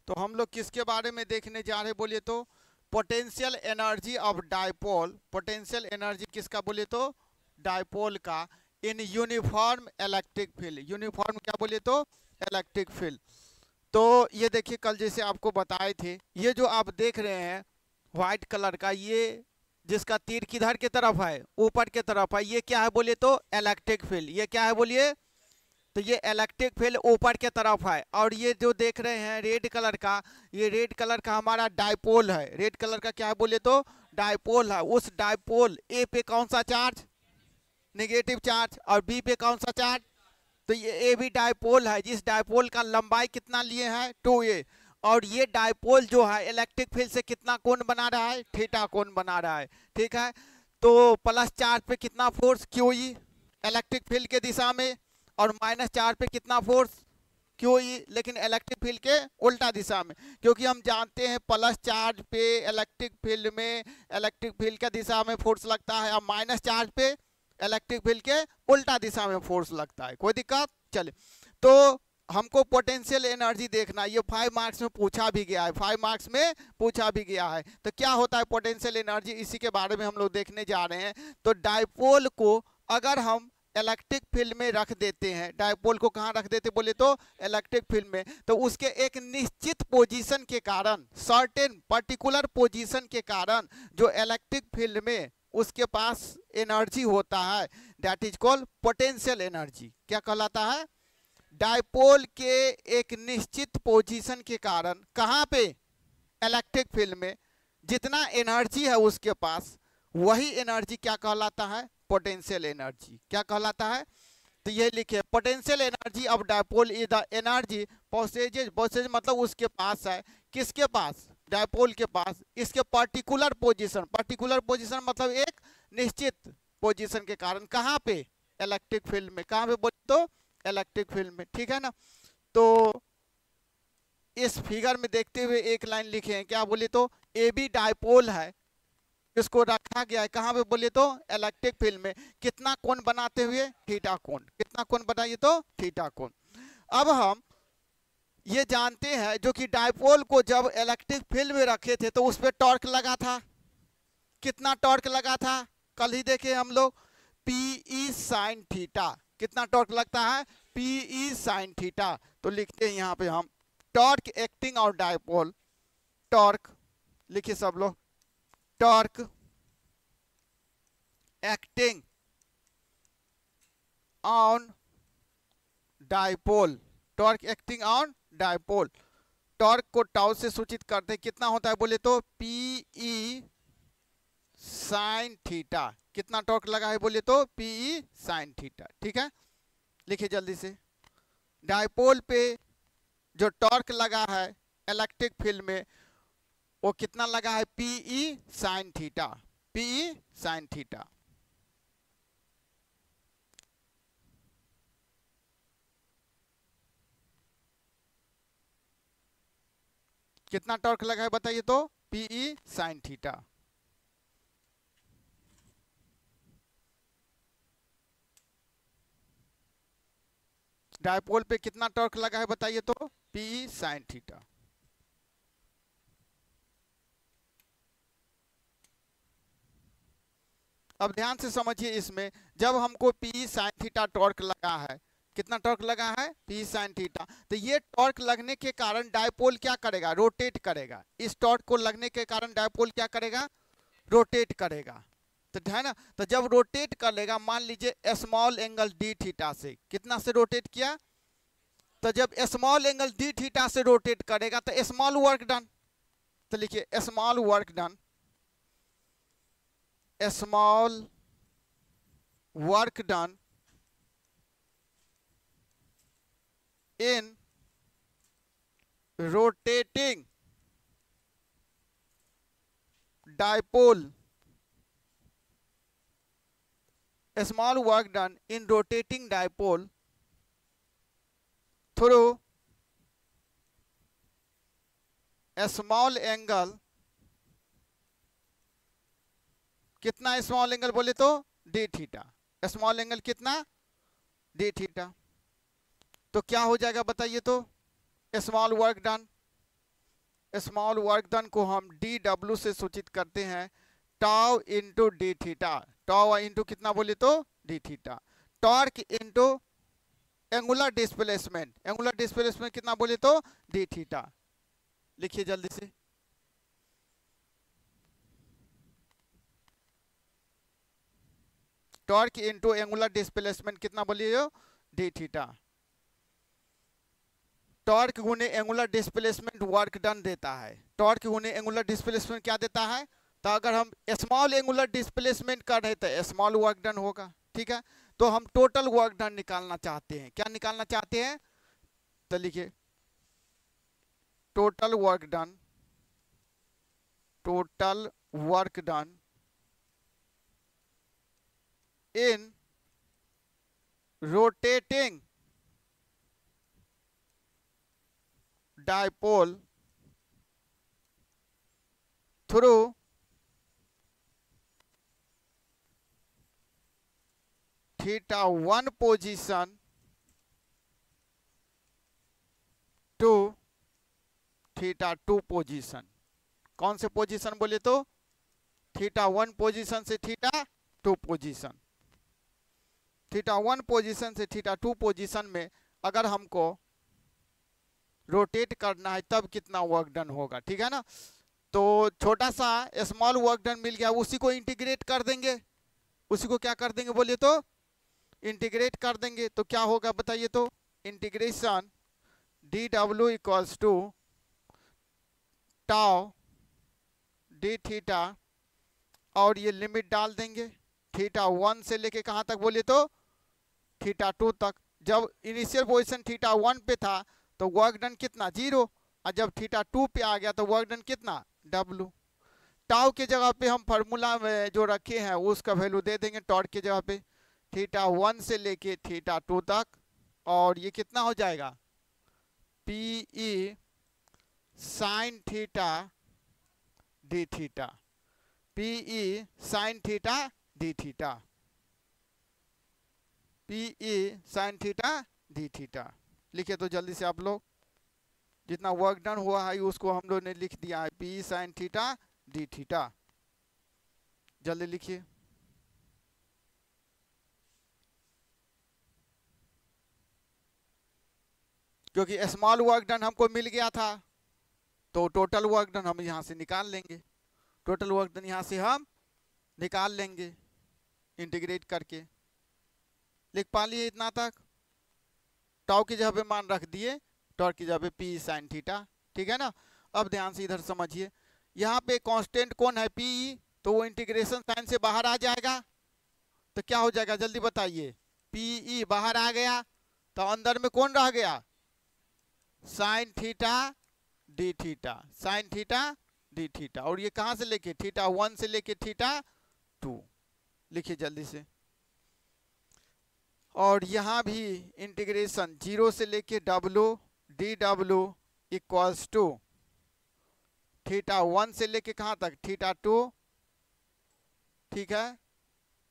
तो हम लोग किसके बारे में देखने जा रहे बोलिए तो potential energy of dipole. Potential energy किसका बोलिए तो डायपोल का in uniform electric field. Uniform क्या बोलिए तो इलेक्ट्रिक फील्ड। तो ये देखिए कल जैसे आपको बताए थे, ये जो आप देख रहे हैं व्हाइट कलर का, ये जिसका तीर किधर की तरफ है, ऊपर की तरफ है, ये क्या है बोलिए तो इलेक्ट्रिक फील्ड। ये क्या है बोलिए तो ये इलेक्ट्रिक फील्ड ऊपर के तरफ है। और ये जो देख रहे हैं रेड कलर का, ये रेड कलर का हमारा डायपोल है। रेड कलर का क्या है बोले तो डायपोल है। उस डायपोल ए पे कौन सा चार्ज, नेगेटिव चार्ज, और बी पे कौन सा चार्ज, तो ये ए भी डायपोल है, जिस डायपोल का लंबाई कितना लिए है 2a। और ये डायपोल जो है इलेक्ट्रिक फील्ड से कितना कोण बना रहा है, थीटा कोण बना रहा है। ठीक है, तो प्लस चार्ज पे कितना फोर्स QE इलेक्ट्रिक फील्ड के दिशा में, और माइनस चार्ज पे कितना फोर्स QE लेकिन इलेक्ट्रिक फील्ड के उल्टा दिशा में। क्योंकि हम जानते हैं प्लस चार्ज पे इलेक्ट्रिक फील्ड में इलेक्ट्रिक फील्ड का दिशा में फोर्स लगता है, और माइनस चार्ज पे इलेक्ट्रिक फील्ड के उल्टा दिशा में फोर्स लगता है। कोई दिक्कत? चले, तो हमको पोटेंशियल एनर्जी देखना, ये 5 मार्क्स में पूछा भी गया है, 5 मार्क्स में पूछा भी गया है। तो क्या होता है पोटेंशियल एनर्जी, इसी के बारे में हम लोग देखने जा रहे हैं। तो डायपोल को अगर हम इलेक्ट्रिक फील्ड में रख देते हैं, डायपोल को कहाँ रख देते बोले तो इलेक्ट्रिक फील्ड में, तो उसके एक निश्चित पोजीशन के कारण, सर्टेन पर्टिकुलर पोजीशन के कारण जो इलेक्ट्रिक फील्ड में उसके पास एनर्जी होता है, that is called potential energy. क्या कहलाता है? डायपोल के एक निश्चित पोजीशन के कारण कहाँ पे, इलेक्ट्रिक फील्ड में जितना एनर्जी है उसके पास, वही एनर्जी क्या कहलाता है, पोटेंशियल एनर्जी। क्या कहलाता है? तो ये लिखे potential energy of dipole is the energy possesses, possess मतलब उसके पास है, किसके पास, डायपोल के पास, इसके पर्टिकुलर पोजीशन, पर्टिकुलर पोजीशन मतलब एक निश्चित पोजीशन के कारण, कहाँ पे, इलेक्ट्रिक फील्ड में। कहाँ पे बोले तो इलेक्ट्रिक फील्ड में। ठीक है ना, तो इस फिगर में देखते हुए एक लाइन लिखे हैं, क्या बोले तो ए बी डायपोल है, इसको रखा गया है कहाँ पे बोले तो इलेक्ट्रिक फील्ड में, कितना कोण बनाते हुए, थीटा कोण। कितना कोण बनाइए तो थीटा कोण। अब हम ये जानते हैं जो कि डायपोल को जब इलेक्ट्रिक फील्ड में रखे थे तो उस पर टॉर्क लगा था, कितना टॉर्क लगा था, कल ही देखे हम लोग, PE साइन थीटा। कितना टॉर्क लगता है, PE साइन थीटा। तो लिखते हैं यहाँ पे हम torque acting on dipole, torque लिखिए सब लोग, torque acting on dipole, torque acting on dipole. Torque को टाउ से सूचित करते हैं, कितना होता है बोले तो PE साइन थीटा। कितना टॉर्क लगा है बोले तो PE साइन थीटा। ठीक है, लिखिए जल्दी से, डायपोल पे जो टॉर्क लगा है इलेक्ट्रिक फील्ड में वो कितना लगा है, PE sine theta, PE sine theta. कितना टॉर्क लगा है बताइए तो PE साइन थीटा। डायपोल पे कितना टॉर्क लगा है बताइए तो PE साइन थीटा। अब ध्यान से समझिए, इसमें जब हमको PE साइन थीटा टॉर्क लगा है, कितना टॉर्क लगा है, PE साइन थीटा, तो ये टॉर्क लगने के कारण डायपोल क्या करेगा, रोटेट करेगा। इस टॉर्क को लगने के कारण डायपोल क्या करेगा, रोटेट करेगा। तो है ना, तो जब रोटेट करेगा, मान लीजिए स्मॉल एंगल D थीटा से, कितना से रोटेट किया, तो जब स्मॉल एंगल D थीटा से रोटेट करेगा तो स्मॉल वर्क डन। तो लिखिए small work done, small work done in rotating dipole, small work done in rotating dipole through a small angle, कितना स्मॉल एंगल बोले तो D थीटा, स्मॉल एंगल कितना D theta. तो क्या हो जाएगा बताइए तो small work done, small work done को हम डी डब्ल्यू से सूचित करते हैं, tau into D theta. Tau into कितना बोले तो D theta. Torque into angular displacement, angular displacement कितना बोले तो डी थीटा। लिखिए जल्दी से। टॉर्क इंटू एंगुलर डिस्प्लेसमेंट कितना बोलिए डी थीटा। टॉर्क गुने एंगुलर डिस्प्लेसमेंट वर्क डन देता है। टॉर्क गुने एंगुलर डिस्प्लेसमेंट क्या देता है? तो अगर हम स्मॉल एंगुलर डिस्प्लेसमेंट कर रहे तो स्मॉल वर्क डन होगा, ठीक है। तो हम टोटल वर्क डन निकालना चाहते हैं। क्या निकालना चाहते हैं? तो लिखिए total work done, total work done in rotating dipole through theta 1 position to theta 2 position. कौन से पोजीशन बोले तो थीटा 1 पोजीशन से थीटा 2 पोजीशन। थीटा 1 पोजीशन से थीटा 2 पोजीशन में अगर हमको रोटेट करना है तब कितना वर्क डन होगा, ठीक है ना। तो छोटा सा स्मॉल वर्क डन मिल गया, उसी को इंटीग्रेट कर देंगे। उसी को क्या कर देंगे बोलिए तो इंटीग्रेट कर देंगे। तो क्या होगा बताइए तो integration d W equals to tau d theta और ये लिमिट डाल देंगे थीटा 1 से लेके कहाँ तक बोलिए तो थीटा 2 तक। जब इनिशियल पोजीशन थीटा 1 पे था तो वर्क डन कितना 0, और जब थीटा 2 पे आ गया तो वर्क डन कितना W। टाउ के जगह पे हम फार्मूला में जो रखे हैं उसका वैल्यू दे देंगे टॉर्क के जगह पे थीटा 1 से लेके थीटा 2 तक, और ये कितना हो जाएगा PE sine theta D theta. PE sine theta D theta, PE sine theta D theta. लिखे तो जल्दी से आप लोग, जितना वर्क डन हुआ है उसको हम लोग ने लिख दिया है PE sine theta D theta. जल्दी लिखिए। क्योंकि स्मॉल वर्क डन हमको मिल गया था तो टोटल वर्क डन हम यहां से निकाल लेंगे। टोटल वर्क डन यहां से हम निकाल लेंगे इंटीग्रेट करके। लिख पा लिए इतना तक? टाउ की जगह पे मान रख दिए, टॉर्क की जगह पे PE साइन थीटा, ठीक है ना। अब ध्यान से इधर समझिए, यहाँ पे कांस्टेंट कौन है PE, तो वो इंटीग्रेशन साइन से बाहर आ जाएगा। तो क्या हो जाएगा जल्दी बताइए? PE बाहर आ गया तो अंदर में कौन रह गया sine theta D theta, sine theta D theta. और ये कहां से लेके थीटा 1 से लेके थीटा 2। लिखिए जल्दी से। और यहां भी इंटीग्रेशन 0 से लेके W d W equals to theta 1 से लेके कहां तक थीटा 2, ठीक है।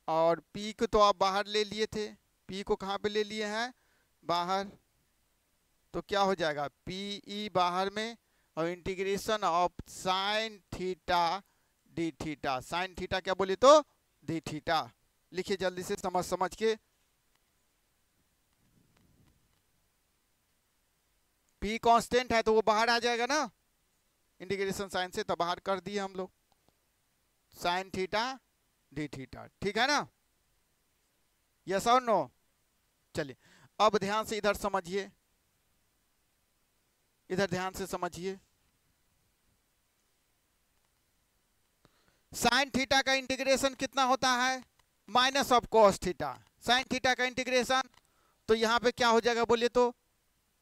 और P को तो आप बाहर ले लिए थे, P को कहां पे ले लिए हैं बाहर, तो क्या हो जाएगा PE बाहर में और integration of sine theta D theta. Sine theta क्या बोले तो डी थीटा। लिखिए जल्दी से समझ के। P कांस्टेंट है तो वो बाहर आ जाएगा ना इंटीग्रेशन साइन से, तो बाहर कर दिए हम लोग साइन थीटा डी थीटा, ठीक है ना। यस और नो? चलिए अब ध्यान से इधर समझिए, इधर ध्यान से समझिए। साइन थीटा का इंटीग्रेशन कितना होता है minus of cos theta. Sine theta का इंटीग्रेशन तो यहां पे क्या हो जाएगा बोलिए तो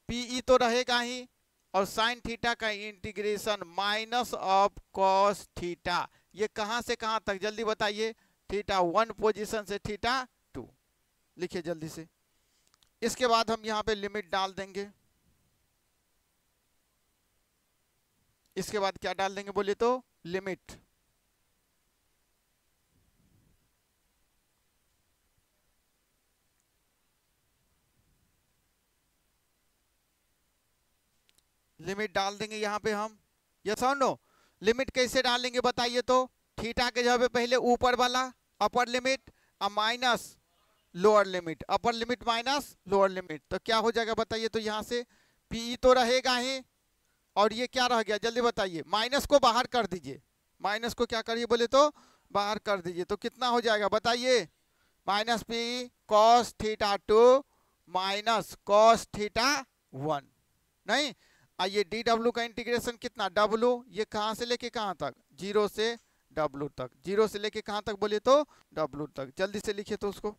PE तो रहेगा ही, और साइन थीटा का integration minus of cos theta. ये कहां से कहां तक जल्दी बताइए? थीटा 1 पोजीशन से थीटा 2। लिखिए जल्दी से। इसके बाद हम यहां पे लिमिट डाल देंगे। इसके बाद क्या डाल देंगे बोलिए तो लिमिट। लिमिट डाल देंगे यहां पे हम। यस और नो? लिमिट कैसे डालेंगे बताइए तो? थीटा के जगह पे पहले ऊपर वाला अपर लिमिट और minus lower limit, upper limit minus lower limit, तो क्या हो जाएगा बताइए तो? यहाँ से पीई तो रहेगा ही, और ये क्या रह गया जल्दी बताइए? माइनस को बाहर कर दीजिए, माइनस को क्या करिए बोले तो? बाहर कर दीजिए, तो कितना हो जाएगा बताइए? Minus P cos theta 2 minus cos theta 1, नहीं? ये डी डब्ल्यू का इंटीग्रेशन कितना? डब्ल्यू, ये कहाँ से लेके कहाँ तक? 0 से डब्ल्यू तक, 0 से लेके कहाँ तक बोले तो? डब्ल्यू तक। जल्दी से लिखिए तो उसको।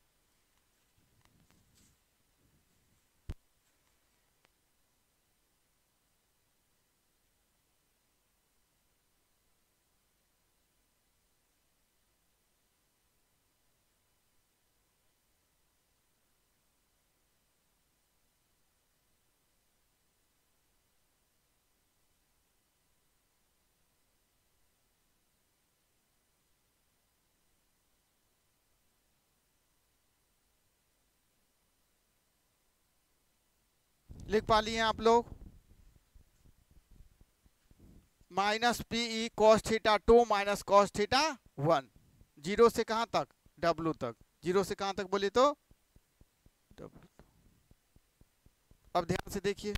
लिख पा लिए आप लोग? Minus PE cos theta 2 minus cos theta 1, 0 से कहाँ तक? डब्ल्यू तक। 0 से कहाँ तक बोले तो? डब्ल्यू। अब ध्यान से देखिए,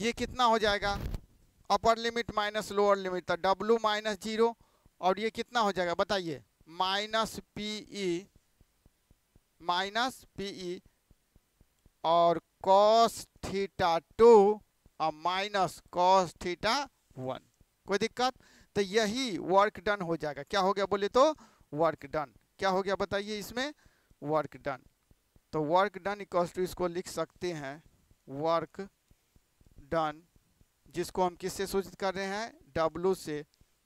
ये कितना हो जाएगा? Upper limit minus lower limit, तो डब्ल्यू माइनस 0, और ये कितना हो जाएगा बताइए? माइनस पीई और कॉस थीटा 2 और माइनस कॉस थीटा 1। कोई दिक्कत? तो यही वर्क डन हो जाएगा। क्या हो गया बोले तो? Work done. क्या हो गया बताइए इसमें? Work done. तो वर्क डन इक्वल्स टू, इसको लिख सकते हैं वर्क डन, जिसको हम किससे सूचित कर रहे हैं? डब्ल्यू से,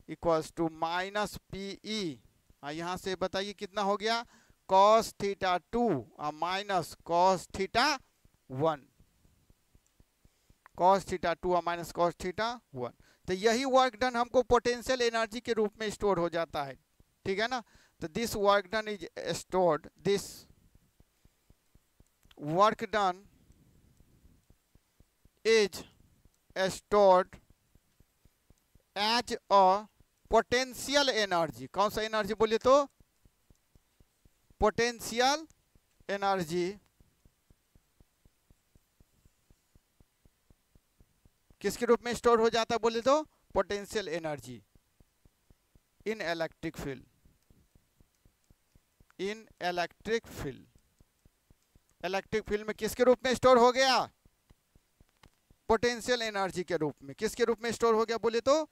इक्वल्स टू माइनस पीई, यहाँ से बताइए कितना हो गया? कॉस थीटा 2 और minus cos theta 1, cos theta 2 और माइनस कॉस थीटा 1। तो यही वर्क डन हमको पोटेंशियल एनर्जी के रूप में स्टोर हो जाता है, ठीक है ना? तो this work done is stored, this work done is stored as a potential energy। कौन सा एनर्जी बोलिए तो? Potential energy. किसके रूप में स्टोर हो जाता है बोले तो? Potential energy in electric field, in electric field. Electric field में किसके रूप में स्टोर हो गया? पोटेंशियल एनर्जी के रूप में। किसके रूप में स्टोर हो गया बोले तो?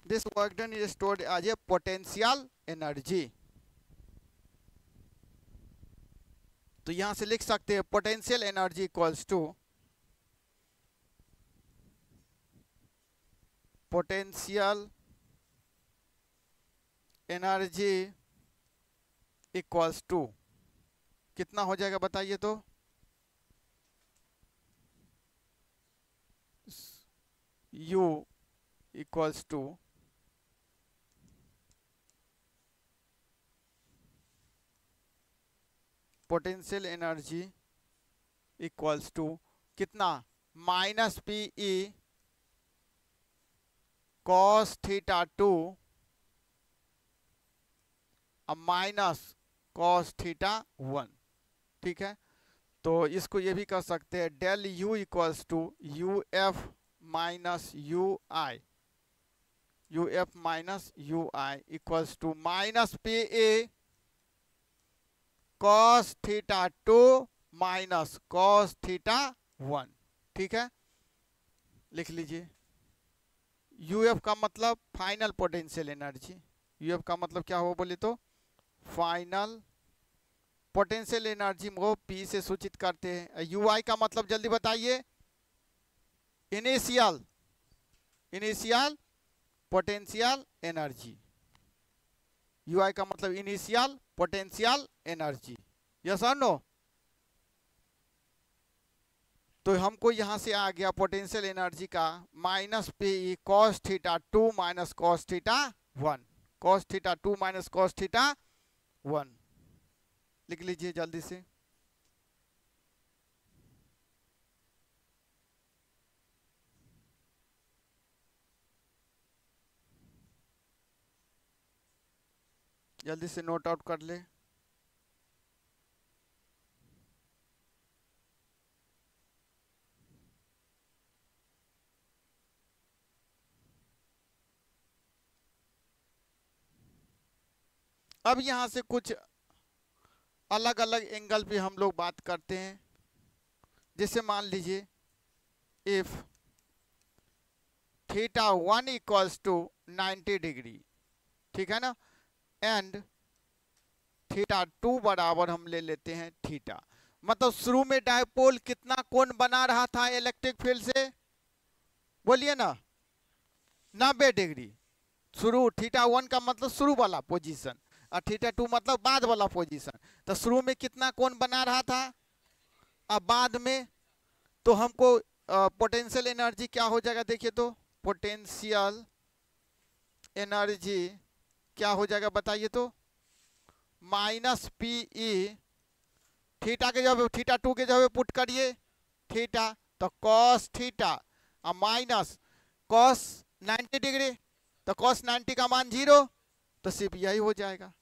This work done is stored as a potential energy. तो यहां से लिख सकते हैं potential energy equals to, potential energy equals to कितना हो जाएगा बताइए तो? U equals to potential energy equals to कितना? माइनस पीई कॉस थीटा 2 और माइनस कॉस थीटा 1, ठीक है? तो इसको ये भी कर सकते हैं del U equals to U F minus U I, U F minus U I equals to minus P A cos theta 2 minus cos theta 1, ठीक है? लिख लीजिए। यू एफ का मतलब final potential energy, U F का मतलब क्या हो बोले तो? फाइनल पोटेंशियल एनर्जी को पी से सूचित करते हैं। यू आई का मतलब जल्दी बताइए? Initial, initial potential energy. U I का मतलब इनिशियल पोटेंशियल एनर्जी। यस और नो? तो हमको यहां से आ गया पोटेंशियल एनर्जी का minus P cos theta 2 minus cos theta 1, cos theta 2 minus cos theta 1। लिख लीजिए जल्दी से। जल्दी से नोट आउट कर ले। अब यहां से कुछ अलग अलग एंगल पे हम लोग बात करते हैं। जैसे मान लीजिए इफ θ1 इक्वल्स टू 90 डिग्री, ठीक है ना, एंड θ2 बराबर हम ले लेते हैं थीटा। मतलब शुरू में डायपोल कितना कोण बना रहा था इलेक्ट्रिक फील्ड से, बोलिए ना, 90 डिग्री। शुरू θ1 का मतलब शुरू वाला पोजीशन और θ2 मतलब बाद वाला पोजीशन। तो शुरू में कितना कोण बना रहा था, अब बाद में तो हमको पोटेंशियल एनर्जी क्या हो जाएगा, देखिए तो पोटेंशियल एनर्जी क्या हो जाएगा बताइए तो, माइनस PE, थीटा के जगह θ2 के जगह पुट करिए थीटा, तो कॉस थीटा और माइनस कॉस 90 डिग्री, तो कॉस 90 का मान 0, तो सिर्फ यही हो जाएगा।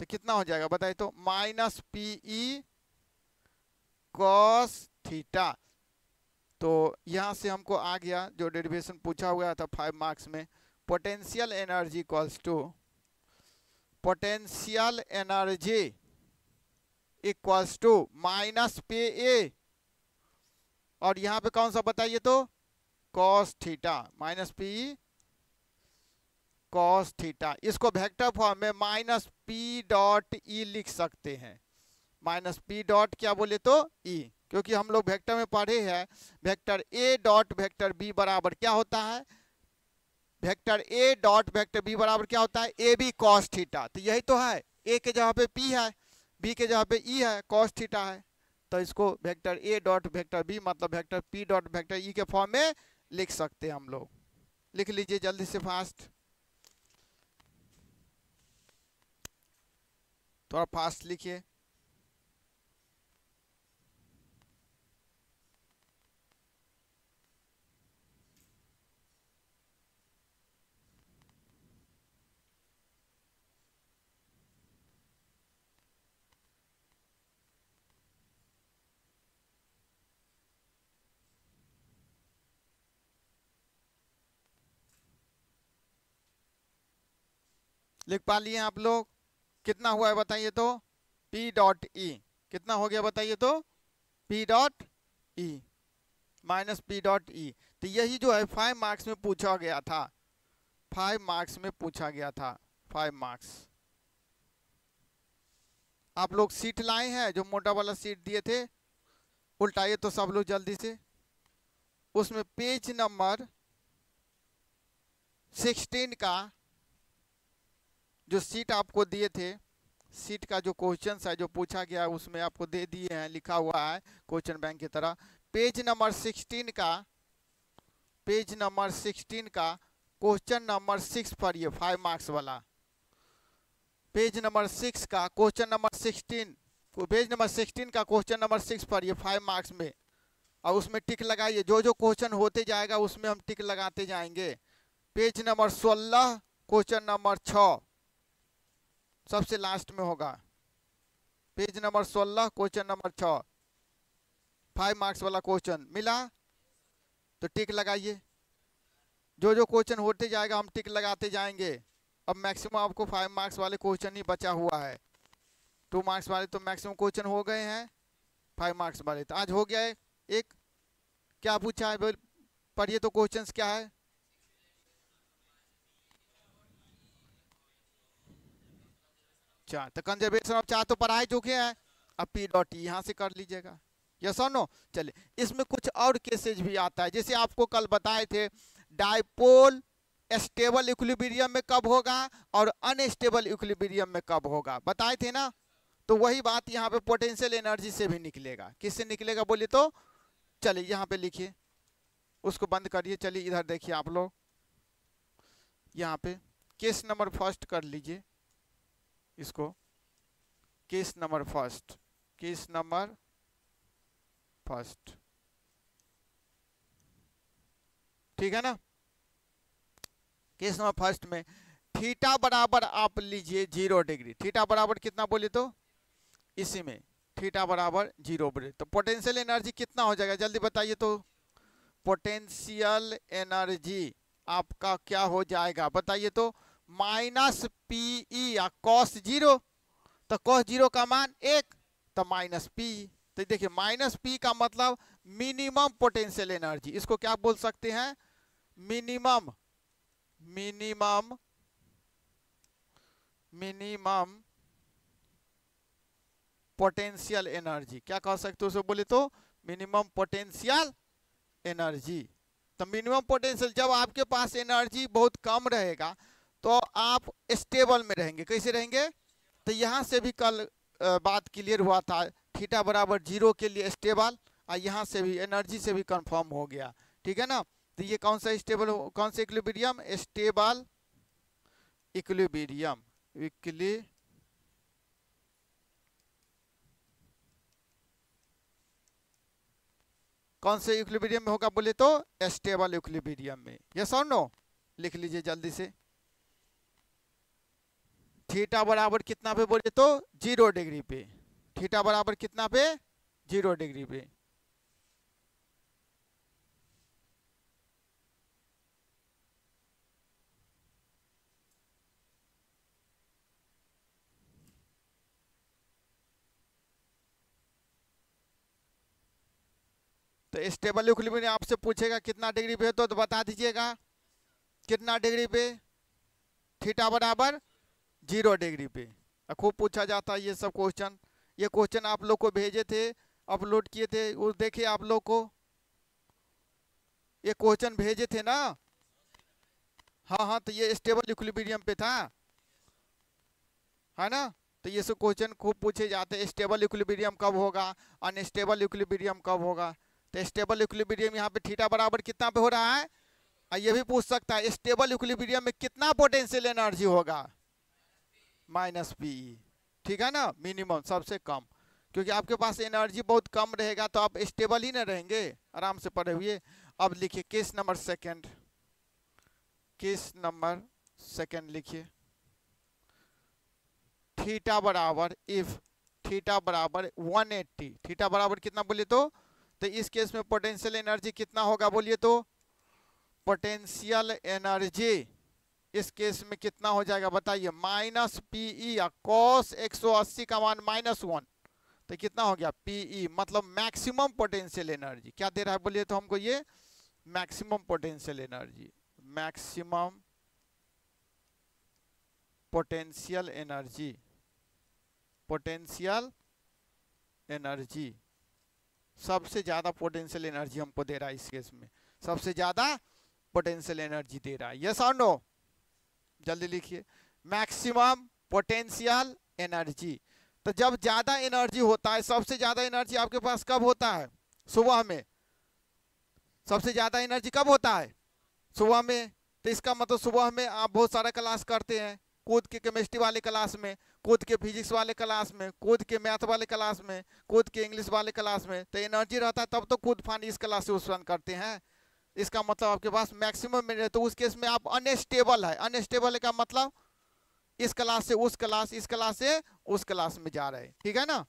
तो कितना हो जाएगा बताइए तो, माइनस PE कॉस थीटा। तो यहां से हमको आ गया जो डेरिवेशन पूछा हुआ था 5 मार्क्स में, potential energy equals to, potential energy equals to minus PA, और यहां पे कौन सा बताइए तो, cos theta, minus PE cos theta. इसको वेक्टर फॉर्म में माइनस P डॉट E लिख सकते हैं, माइनस P डॉट क्या बोले तो E, क्योंकि हम लोग वेक्टर में पढ़े हैं vector A dot vector B बराबर क्या होता है, vector A dot vector B बराबर क्या होता है, AB कॉस थीटा। तो यही तो है, A के जगह पे P है, B के जगह पे E है, कॉस थीटा है। तो इसको vector A dot vector B मतलब vector P dot vector E के फॉर्म में लिख सकते हैं हम लोग। लिख लीजिए जल्दी से फास्ट, थोड़ा फास्ट लिखिए। लिख पा लिए आप लोग, कितना हुआ है बताइए तो, P डॉट E कितना हो गया बताइए तो, P dot E minus P dot E। तो यही जो है 5 मार्क्स में पूछा गया था, 5 मार्क्स में पूछा गया था, 5 मार्क्स। आप लोग सीट लाए हैं, जो मोटा वाला सीट दिए थे, उल्टाइए तो सब लोग जल्दी से। उसमें पेज नंबर 16 का जो सीट आपको दिए थे, सीट का जो क्वेश्चन है जो पूछा गया है उसमें आपको दे दिए हैं, लिखा हुआ है क्वेश्चन बैंक की तरह। पेज नंबर 16 का, पेज नंबर 16 का क्वेश्चन नंबर 6 पढ़िए, 5 मार्क्स वाला। पेज नंबर 6 का क्वेश्चन नंबर 16, पेज नंबर 16 का क्वेश्चन नंबर 6 पढ़िए 5 मार्क्स में, और उसमें टिक लगाइए, जो जो क्वेश्चन होते जाएगा उसमें हम टिक लगाते जाएंगे। पेज नंबर 16 क्वेश्चन नंबर 6 सबसे लास्ट में होगा, page number 16 question number 6, 5 marks वाला क्वेश्चन मिला तो टिक लगाइए, जो जो क्वेश्चन होते जाएगा हम टिक लगाते जाएंगे। अब मैक्सिमम आपको 5 मार्क्स वाले क्वेश्चन ही बचा हुआ है, 2 मार्क्स वाले तो मैक्सिमम क्वेश्चन हो गए हैं, 5 मार्क्स वाले तो आज हो गया है। एक क्या पूछा है पढ़िए तो, क्वेश्चंस क्या है, चार, तो कंजर्वेशन ऑफ चार तो पढ़ाई चुके हैं, अब P डॉट E यहाँ से कर लीजिएगा, यस और नो। चलिए इसमें कुछ और केसेज भी आता है, जैसे आपको कल बताए थे डायपोल स्टेबल इक्विलिब्रियम में कब होगा और अनस्टेबल इक्विलिब्रियम में कब होगा, बताए थे ना। तो वही बात यहाँ पे पोटेंशियल एनर्जी से भी निकलेगा, किससे निकलेगा बोलिए तो, चलिए यहाँ पे लिखिए, उसको बंद करिए। चलिए इधर देखिए आप लोग, यहाँ पे केस नंबर फर्स्ट कर लीजिए इसको, case number first, case number first, ठीक है ना। केस नंबर फर्स्ट में थीटा बराबर आप लीजिए 0 डिग्री, थीटा बराबर कितना बोले तो इसी में थीटा बराबर 0 डिग्री, तो पोटेंशियल एनर्जी कितना हो जाएगा जल्दी बताइए तो। पोटेंशियल एनर्जी आपका क्या हो जाएगा बताइए तो, माइनस पीई या कॉस 0, तो कॉस 0 का मान 1, तो माइनस पी। तो देखिए माइनस पी का मतलब मिनिमम पोटेंशियल एनर्जी, इसको क्या बोल सकते हैं, minimum minimum minimum potential energy, क्या कह सकते हो उसे बोले तो, मिनिमम पोटेंशियल एनर्जी। तो मिनिमम पोटेंशियल, जब आपके पास एनर्जी बहुत कम रहेगा तो आप स्टेबल में रहेंगे, कैसे रहेंगे, तो यहाँ से भी कल बात क्लियर हुआ था, थीटा बराबर 0 के लिए स्टेबल, और यहाँ से भी एनर्जी से भी कंफर्म हो गया, ठीक है ना। तो ये कौन सा स्टेबल, कौन सा इक्विलिब्रियम, स्टेबल इक्विलिब्रियम, कौन से इक्विलिब्रियम में होगा बोले तो, स्टेबल इक्विलिब्रियम में, यस और नो, लिख लीजिए जल्दी से। थीटा बराबर कितना पे बोले तो 0 डिग्री पे, थीटा बराबर कितना पे 0 डिग्री पे। तो स्टेबल इक्विलिब्रियम आपसे पूछेगा कितना डिग्री पे है तो बता दीजिएगा कितना डिग्री पे, थीटा बराबर 0 डिग्री पे। खूब पूछा जाता है ये सब क्वेश्चन, ये क्वेश्चन आप लोग को भेजे थे, अपलोड किए थे, वो देखे आप लोग को, ये क्वेश्चन भेजे थे ना। हाँ हाँ, तो ये स्टेबल इक्विलिब्रियम पे था, है ना। तो ये सब क्वेश्चन खूब पूछे जाते हैं, स्टेबल इक्विलिब्रियम कब होगा, अनस्टेबल इक्विलिब्रियम कब होगा। तो स्टेबल इक्विलिब्रियम यहाँ पे थीटा बराबर कितना पे हो रहा है, और ये भी पूछ सकता है स्टेबल इक्विलिब्रियम में कितना पोटेंशियल एनर्जी होगा, माइनस पी, ठीक है ना, मिनिमम सबसे कम, क्योंकि आपके पास एनर्जी बहुत कम रहेगा तो आप स्टेबल ही ना रहेंगे, आराम से पढ़े हुए। अब लिखिए case number second, case number second लिखिए, थीटा बराबर इफ थीटा बराबर 180, थीटा बराबर कितना बोलिए तो इस केस में पोटेंशियल एनर्जी कितना होगा बोलिए तो, पोटेंशियल एनर्जी इस केस में कितना हो जाएगा बताइए, माइनस पीई या कॉस 180 का मान -1, तो कितना हो गया पीई, मतलब मैक्सिमम पोटेंशियल एनर्जी क्या दे रहा है बोलिए तो हमको, ये maximum potential energy, maximum potential energy, potential energy, सबसे ज्यादा पोटेंशियल एनर्जी हमको दे रहा है इस केस में, सबसे ज्यादा पोटेंशियल एनर्जी दे रहा है, यस और नो, जल्दी लिखिए, मैक्सिमम पोटेंशियल एनर्जी। तो जब ज्यादा एनर्जी होता है, सबसे ज्यादा एनर्जी आपके पास कब होता है, सुबह में, सबसे ज्यादा एनर्जी कब होता है, सुबह में। तो इसका मतलब सुबह में आप बहुत सारा क्लास करते हैं, कूद के केमिस्ट्री वाले क्लास में, कूद के फिजिक्स वाले क्लास में, कूद के मैथ वाले क्लास में, कूद के इंग्लिश वाले क्लास में, तो एनर्जी रहता है तब तो कूद फान इस क्लास से उस रन करते हैं, इसका मतलब आपके पास मैक्सिमम में है। तो उस केस में आप अनस्टेबल है, अनस्टेबल है का मतलब इस क्लास से उस क्लास, इस क्लास से उस क्लास में जा रहे हैं, ठीक है ना।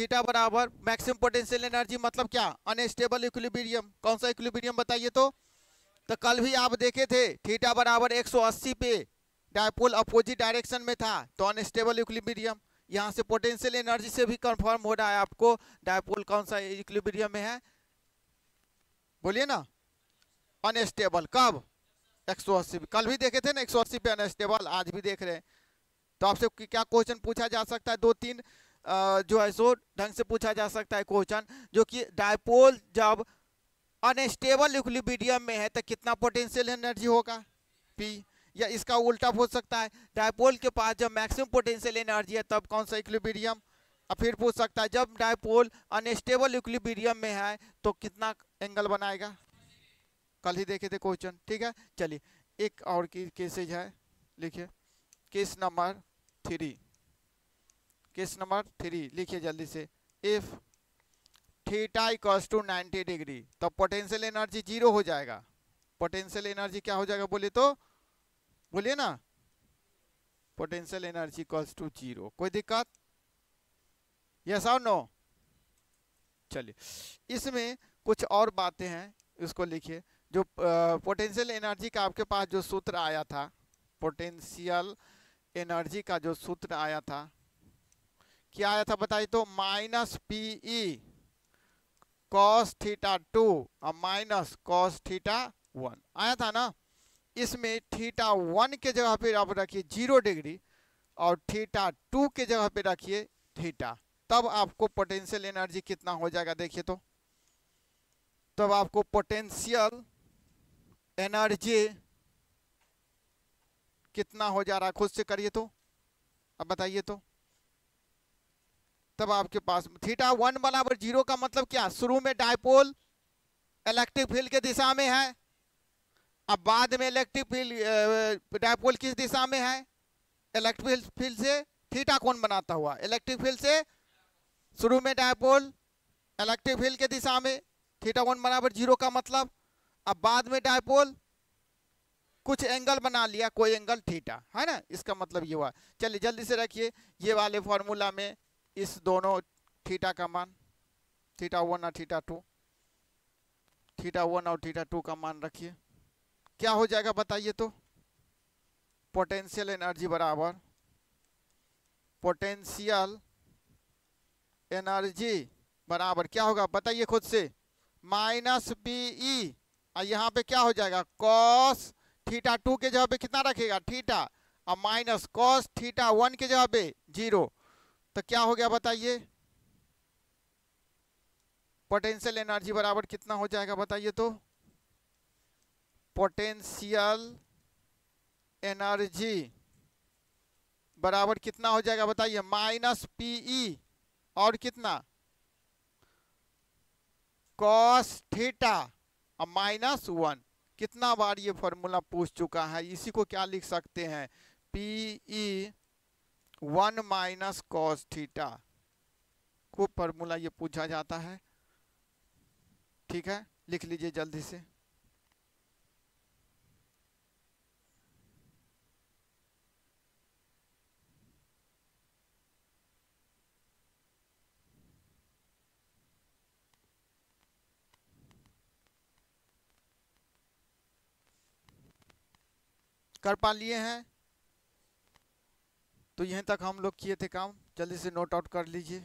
थीटा बराबर मैक्सिमम पोटेंशियल एनर्जी मतलब क्या, अनस्टेबल इक्विलिब्रियम। कौन सा इक्विलिब्रियम बताइए तो कल भी आप देखे थे थीटा बराबर 180 पे डायपोल अपोजिट डायरेक्शन में था तो अनस्टेबल इक्विलिब्रियम। यहाँ से पोटेंशियल एनर्जी से भी कंफर्म हो रहा है आपको डायपोल कौन सा इक्विलिब्रियम में है, बोलिए ना, अनस्टेबल। कब, 180 पे, कल भी देखे थे ना 180 पे अनस्टेबल, आज भी देख रहे हैं। तो आपसे क्या क्वेश्चन पूछा जा सकता है, दो तीन जो है सो ढंग से पूछा जा सकता है क्वेश्चन, जो कि डायपोल जब अनस्टेबल इक्विलिब्रियम में है तो कितना पोटेंशियल एनर्जी होगा, पी। या इसका उल्टा हो सकता है, डायपोल के पास जब मैक्सिमम पोटेंशियल एनर्जी है तब कौन सा इक्विलिब्रियम। अब फिर पूछ सकता है जब डायपोल अनस्टेबल इक्विलिब्रियम में है तो कितना एंगल बनाएगा, कल ही देखे थे क्वेश्चन। ठीक है, चलिए एक और की केसेज है, लिखिए केस नंबर 3। केस नंबर 3 लिखिए जल्दी से। If theta equals to 90 degree तब पोटेंशियल एनर्जी 0 हो जाएगा। पोटेंशियल एनर्जी क्या हो जाएगा बोलिए तो, बोलिए ना, पोटेंशियल एनर्जी इक्वल्स टू 0। कोई दिक्कत, यस और नो। चलिए इसमें कुछ और बातें हैं, उसको लिखिए। जो पोटेंशियल एनर्जी का आपके पास जो सूत्र आया था, पोटेंशियल एनर्जी का जो सूत्र आया था, क्या आया था बताइए तो, माइनस पीई कॉस थीटा 2 और माइनस कॉस थीटा 1 आया था ना। इसमें थीटा 1 के जगह पे आप रखिए 0 डिग्री और थीटा 2 के जगह पे रखिए थीटा, तब आपको पोटेंशियल एनर्जी कितना हो जाएगा देखिए तो। तब आपको पोटेंशियल एनर्जी कितना हो जा रहा है, खुद से करिए तो, अब बताइए तो। तब आपके पास थीटा 1 बराबर 0 का मतलब क्या, शुरू में डायपोल इलेक्ट्रिक फील्ड के दिशा में है, अब बाद में इलेक्ट्रिक फील्ड डायपोल किस दिशा में है, इलेक्ट्रिक फील्ड से थीटा कोण बनाता हुआ। इलेक्ट्रिक फील्ड से शुरू में डायपोल इलेक्ट्रिक फील्ड के दिशा में, थीटा 1 बराबर 0 का मतलब, अब बाद में डायपोल कुछ एंगल बना लिया, कोई एंगल थीटा, है ना, इसका मतलब ये हुआ। चलिए जल्दी से रखिए ये वाले फॉर्मूला में इस दोनों थीटा का मान, थीटा 1 और थीटा 2, थीटा 1 और थीटा 2 का मान रखिए। क्या हो जाएगा बताइए तो, पोटेंशियल एनर्जी बराबर पोटेंशियल एनर्जी बराबर क्या होगा बताइए खुद से, माइनस पीई, और यहाँ पे क्या हो जाएगा, कॉस थीटा 2 के जगह पे कितना रखेगा थीटा, और माइनस कॉस थीटा 1 के जगह पे 0, तो क्या हो गया बताइए, पोटेंशियल एनर्जी बराबर कितना हो जाएगा बताइए तो। पोटेंशियल एनर्जी बराबर कितना हो जाएगा बताइए, माइनस पीई और कितना, कॉस थीटा और माइनस 1। कितना बार ये फॉर्मूला पूछ चुका है, इसी को क्या लिख सकते हैं, पीई 1 माइनस कॉस थीटा, खूब फॉर्मूला ये पूछा जाता है। ठीक है, लिख लीजिए जल्दी से। कर पा लिए हैं तो यहीं तक हम लोग किए थे काम, जल्दी से नोट आउट कर लीजिए।